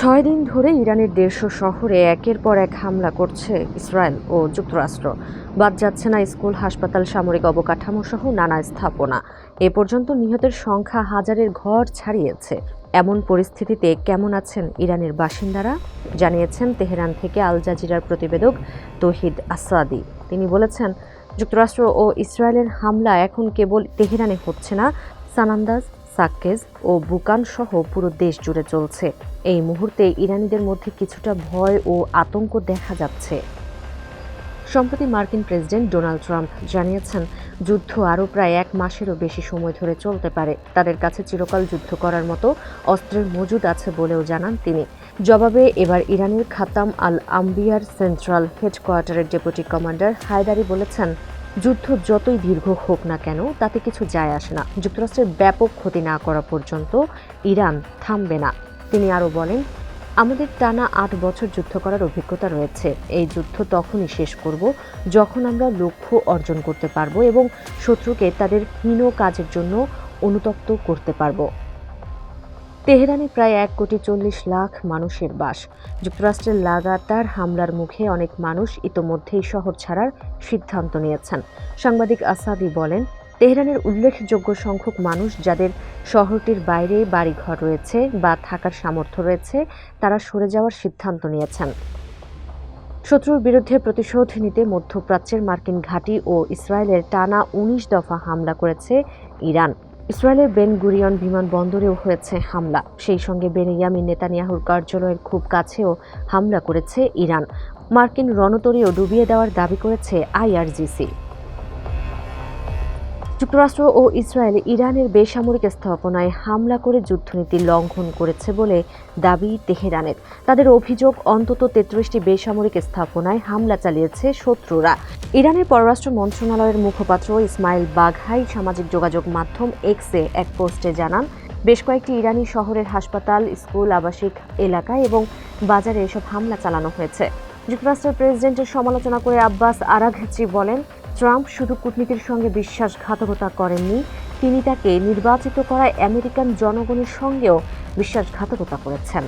৬ দিন ধরে ইরানের দেড়শো শহরে একের পর এক হামলা করছে ইসরায়েল ও যুক্তরাষ্ট্র। বাদ যাচ্ছে না স্কুল, হাসপাতাল, সামরিক অবকাঠামো সহ নানা স্থাপনা। এ পর্যন্ত নিহতের সংখ্যা হাজারের ঘর ছাড়িয়েছে। এমন পরিস্থিতিতে কেমন আছেন ইরানের বাসিন্দারা, জানিয়েছেন তেহরান থেকে আল জাজিরার প্রতিবেদক তৌহিদ আসাদি। তিনি বলেছেন, যুক্তরাষ্ট্র ও ইসরায়েলের হামলা এখন কেবল তেহরানে হচ্ছে না, সানান্দাজ, সাক্কেজ ও বুকান সহ পুরো দেশ জুড়ে চলছে। এই মুহূর্তে ইরানিদের মধ্যে কিছুটা ভয় ও আতঙ্ক দেখা যাচ্ছে। সম্প্রতি মার্কিন প্রেসিডেন্ট ডোনাল্ড ট্রাম্প জানিয়েছেন, যুদ্ধ আরও প্রায় 1 মাসেরও বেশি সময় ধরে চলতে পারে। তাদের কাছে চিরকাল যুদ্ধ করার মতো অস্ত্রের মজুদ আছে বলেও জানান তিনি। জবাবে এবার ইরানের খাতাম আল আম্বিয়ার সেন্ট্রাল হেডকোয়ার্টারের ডেপুটি কমান্ডার হায়দারি বলেছেন, যুদ্ধ যতই দীর্ঘ হোক না কেন তাতে কিছু যায় আসে না। যুক্তরাষ্ট্রের ব্যাপক ক্ষতি না করা পর্যন্ত ইরান থামবে না। তিনি আরও বলেন, আমাদের টানা 8 বছর যুদ্ধ করার অভিজ্ঞতা রয়েছে। এই যুদ্ধ তখনই শেষ করব যখন আমরা লক্ষ্য অর্জন করতে পারব এবং শত্রুকে তাদের হীন কাজের জন্য অনুতপ্ত করতে পারব। তেহরানে প্রায় 1,40,00,000 মানুষের বাস। যুক্তরাষ্ট্রের লাগাতার হামলার মুখে অনেক মানুষ ইতোমধ্যেই শহর ছাড়ার সিদ্ধান্ত নিয়েছেন। সাংবাদিক আসাদি বলেন, তেহরানের উল্লেখযোগ্য সংখ্যক মানুষ যাদের শহরটির বাইরে বাড়িঘর রয়েছে বা থাকার সামর্থ্য রয়েছে, তারা সরে যাওয়ার সিদ্ধান্ত নিয়েছেন। শত্রুর বিরুদ্ধে প্রতিশোধ নিতে মধ্যপ্রাচ্যের মার্কিন ঘাঁটি ও ইসরায়েলের টানা 19 দফা হামলা করেছে ইরান। ইসরায়েলের বেন গুরিয়ন বিমানবন্দরেও হয়েছে হামলা। সেই সঙ্গে বেনিয়ামিন নেতানিয়াহুর কার্যালয়ের খুব কাছেও হামলা করেছে ইরান। মার্কিন রণতরীও ডুবিয়ে দেওয়ার দাবি করেছে আইআরজিসি। যুক্তরাষ্ট্র ও ইসরায়েল ইরানের বেসামরিক স্থাপনায় হামলা করে যুদ্ধনীতি লঙ্ঘন করেছে বলে দাবি তেহরানের। তাদের অভিযোগ, অন্তত 33টি বেসামরিক স্থাপনায় হামলা চালিয়েছে শত্রুরা। ইরানের পররাষ্ট্র মন্ত্রণালয়ের মুখপাত্র ইসমাইল বাঘাই সামাজিক যোগাযোগ মাধ্যম এক্সে এক পোস্টে জানান, বেশ কয়েকটি ইরানি শহরের হাসপাতাল, স্কুল, আবাসিক এলাকায় এবং বাজারে এসব হামলা চালানো হয়েছে। যুক্তরাষ্ট্রের প্রেসিডেন্টের সমালোচনা করে আব্বাস আরাঘচি বলেন, ট্রাম্প শুধু কূটনীতির সঙ্গে বিশ্বাসঘাতকতা করেননি, তিনি তাকে নির্বাচিত করা আমেরিকান জনগণের সঙ্গেও বিশ্বাসঘাতকতা করেছেন।